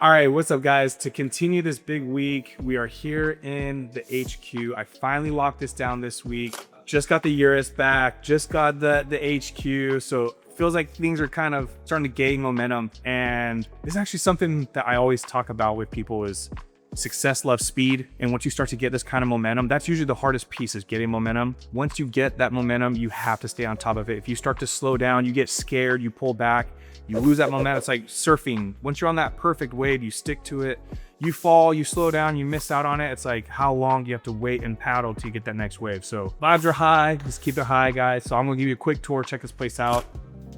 All right, what's up guys? To continue this big week, we are here in the HQ. I finally locked this down this week. Just got the Urus back, just got the HQ. So it feels like things are kind of starting to gain momentum. And this is actually something that I always talk about with people is success loves speed. And once you start to get this kind of momentum, that's usually the hardest piece is getting momentum. Once you get that momentum, you have to stay on top of it. If you start to slow down, you get scared, you pull back, you lose that momentum. It's like surfing. Once you're on that perfect wave, you stick to it. You fall, you slow down, you miss out on it. It's like how long do you have to wait and paddle to get that next wave? So vibes are high, just keep it high, guys. So I'm gonna give you a quick tour, check this place out.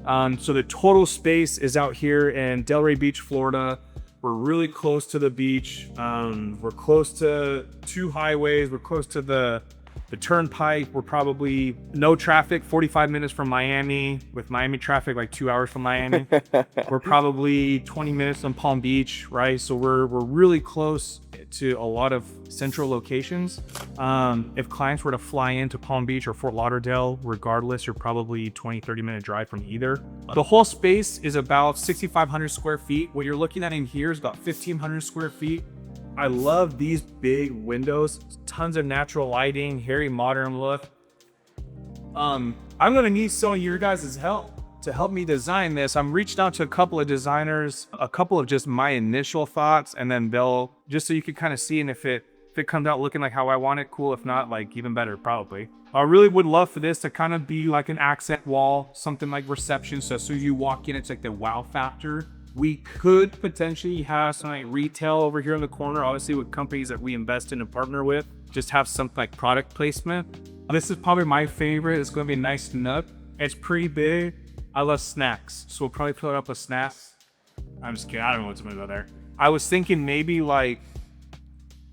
So the total space is out here in Delray Beach, Florida. We're really close to the beach. We're close to two highways. We're close to the turnpike. We're probably no traffic, 45 minutes from Miami, with Miami traffic like 2 hours from Miami. We're probably 20 minutes from Palm Beach, right? So we're really close to a lot of central locations. If clients were to fly into Palm Beach or Fort Lauderdale, regardless, you're probably 20-30 minute drive from either. The whole space is about 6,500 square feet. What you're looking at in here is about 1,500 square feet. I love these big windows, tons of natural lighting, very modern look. I'm gonna need some of your guys' help to help me design this. I'm reached out to a couple of designers, a couple of just my initial thoughts, and then they'll, just so you can kind of see, and if it comes out looking like how I want it, cool. If not, like even better, probably. I really would love for this to kind of be like an accent wall, something like reception. So as soon as you walk in, it's like the wow factor. We could potentially have some like retail over here in the corner, obviously with companies that we invest in and partner with, just have something like product placement. This is probably my favorite. It's gonna be a nice nook. It's pretty big. I love snacks, so we'll probably fill it up with snacks. I'm just kidding, I don't know what's gonna go there. I was thinking maybe like,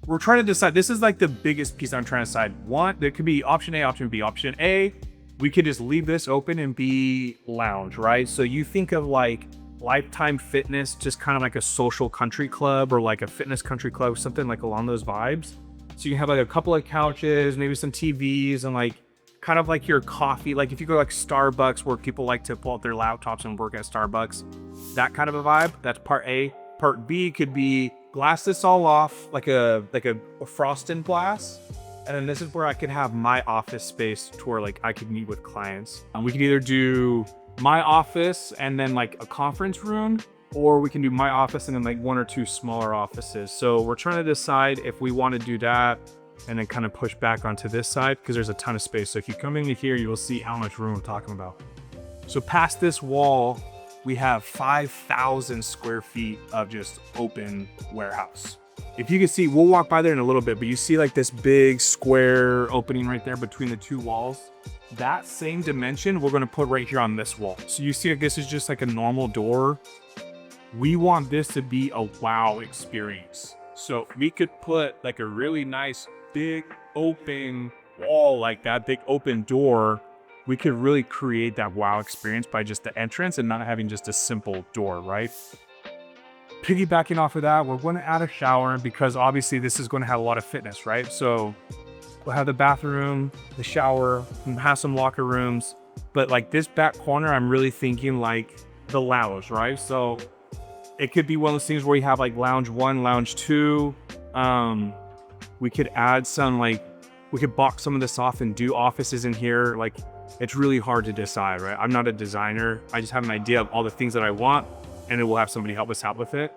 we're trying to decide, this is like the biggest piece I'm trying to decide. One, there could be option A, option B. Option A, we could just leave this open and be lounge, right? So you think of like Lifetime Fitness, just kind of like a social country club or like a fitness country club, something like along those vibes. So you can have like a couple of couches, maybe some TVs, and like kind of like your coffee. Like if you go like Starbucks, where people like to pull out their laptops and work at Starbucks, that kind of a vibe. That's part A. Part B could be glass this all off like a frosted glass. And then this is where I could have my office space to where like I could meet with clients. We could either do my office and then like a conference room, or we can do my office and then like one or two smaller offices. So we're trying to decide if we want to do that and then kind of push back onto this side, because there's a ton of space. So if you come in here, you will see how much room I'm talking about. So past this wall, we have 5,000 square feet of just open warehouse. If you can see, we'll walk by there in a little bit, but you see like this big square opening right there between the two walls. That same dimension we're going to put right here on this wall. So you see like this is just like a normal door. We want this to be a wow experience. So we could put like a really nice big open wall, like that big open door. We could really create that wow experience by just the entrance and not having just a simple door, right? Piggybacking off of that, we're going to add a shower because obviously this is going to have a lot of fitness, right? So we'll have the bathroom, the shower, and have some locker rooms. But like this back corner, I'm really thinking like the lounge, right? So it could be one of those things where you have like lounge 1, lounge 2. We could add some like, we could box some of this off and do offices in here. Like it's really hard to decide, right? I'm not a designer. I just have an idea of all the things that I want, and then we'll have somebody help us out with it.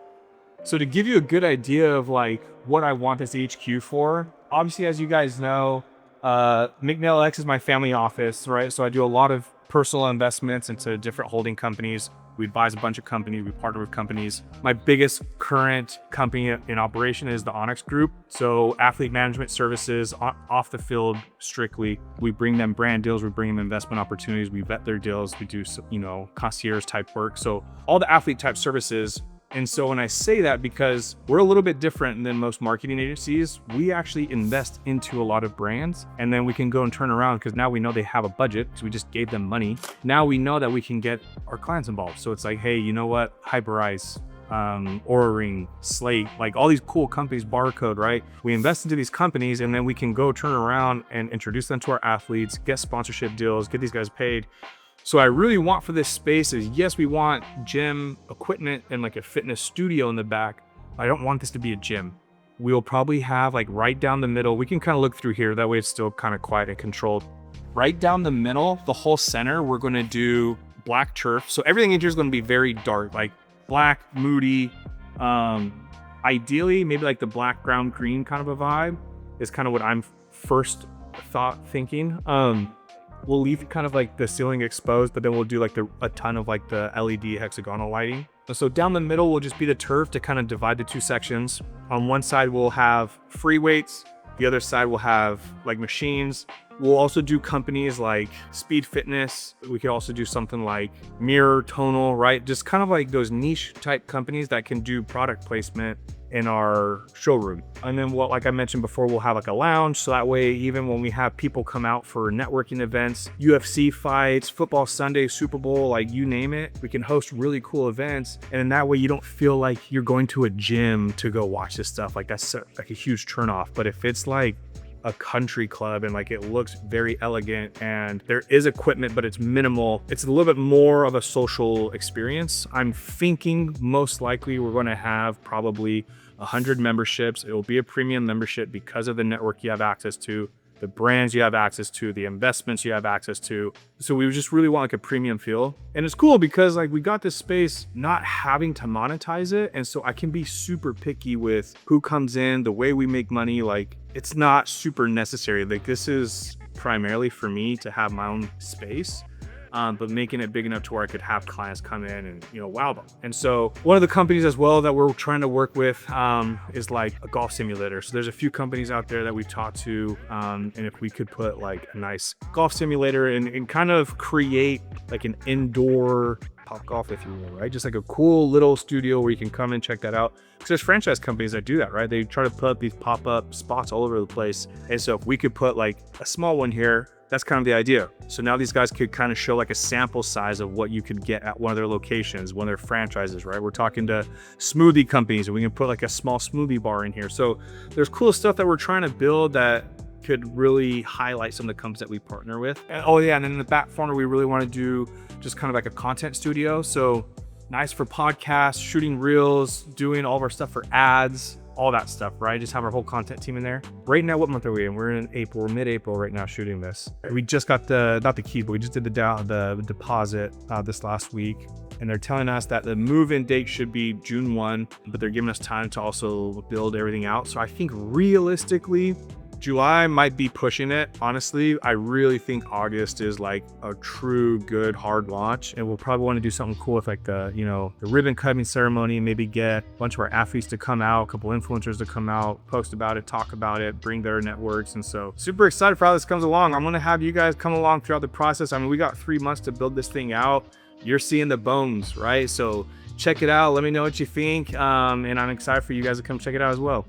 So to give you a good idea of like what I want this HQ for, obviously, as you guys know, McNail X is my family office, right? So I do a lot of personal investments into different holding companies. We advise a bunch of companies, we partner with companies. My biggest current company in operation is the ONYX Group. So athlete management services off the field strictly. We bring them brand deals, we bring them investment opportunities, we vet their deals, we do, you know, concierge type work. So all the athlete type services. And so when I say that, because we're a little bit different than most marketing agencies, we actually invest into a lot of brands, and then we can go and turn around because now we know they have a budget because we just gave them money. Now we know that we can get our clients involved. So it's like, hey, you know what? Hyperice, Oura Ring, Slate, like all these cool companies, Barcode, right? We invest into these companies and then we can go turn around and introduce them to our athletes, get sponsorship deals, get these guys paid. So I really want for this space is, yes, we want gym equipment and like a fitness studio in the back, I don't want this to be a gym. We'll probably have like right down the middle. We can kind of look through here. That way it's still kind of quiet and controlled. Right down the middle, the whole center, we're going to do black turf. So everything in here is going to be very dark, like black, moody. Ideally, maybe like the black, brown, green kind of a vibe is kind of what I'm first thinking. We'll leave kind of like the ceiling exposed, but then we'll do like a ton of like the LED hexagonal lighting. So down the middle will just be the turf to kind of divide the two sections. On one side, we'll have free weights. The other side will have like machines. We'll also do companies like Speed Fitness. We could also do something like Mirror, Tonal, right? Just kind of like those niche type companies that can do product placement in our showroom. And then like I mentioned before, we'll have like a lounge. So that way, even when we have people come out for networking events, UFC fights, football Sunday, Super Bowl, like you name it, we can host really cool events. And in that way, you don't feel like you're going to a gym to go watch this stuff. Like that's like a huge turnoff. But if it's like a country club and like it looks very elegant and there is equipment, but it's minimal, it's a little bit more of a social experience. I'm thinking most likely we're going to have probably 100 memberships. It will be a premium membership because of the network you have access to, the brands you have access to, the investments you have access to. So we just really want like a premium feel. And it's cool because like we got this space not having to monetize it. And so I can be super picky with who comes in, the way we make money. Like it's not super necessary. Like this is primarily for me to have my own space. But making it big enough to where I could have clients come in and, you know, wow them. And so one of the companies as well that we're trying to work with is like a golf simulator. So there's a few companies out there that we've talked to. And if we could put like a nice golf simulator and kind of create like an indoor Top Golf, if you will, right? Just like a cool little studio where you can come and check that out. Because there's franchise companies that do that, right? They try to put up these pop-up spots all over the place. And so if we could put like a small one here, that's kind of the idea. So now these guys could kind of show like a sample size of what you could get at one of their locations, one of their franchises, right? We're talking to smoothie companies and we can put like a small smoothie bar in here. So there's cool stuff that we're trying to build that could really highlight some of the companies that we partner with. And, oh yeah, and then in the back corner, we really want to do just kind of like a content studio. So nice for podcasts, shooting reels, doing all of our stuff for ads, all that stuff, right? Just have our whole content team in there. Right now, what month are we in? We're in April, we're mid-April right now shooting this. We just got not the keys, but we just did the deposit this last week. And they're telling us that the move-in date should be June 1, but they're giving us time to also build everything out. So I think realistically, July might be pushing it. Honestly, I really think August is like a true good hard launch. And we'll probably want to do something cool with like the ribbon cutting ceremony, maybe get a bunch of our athletes to come out, a couple influencers to come out, post about it, talk about it, bring their networks. And so super excited for how this comes along. I'm going to have you guys come along throughout the process. I mean, we got 3 months to build this thing out. You're seeing the bones, right? So check it out. Let me know what you think. And I'm excited for you guys to come check it out as well.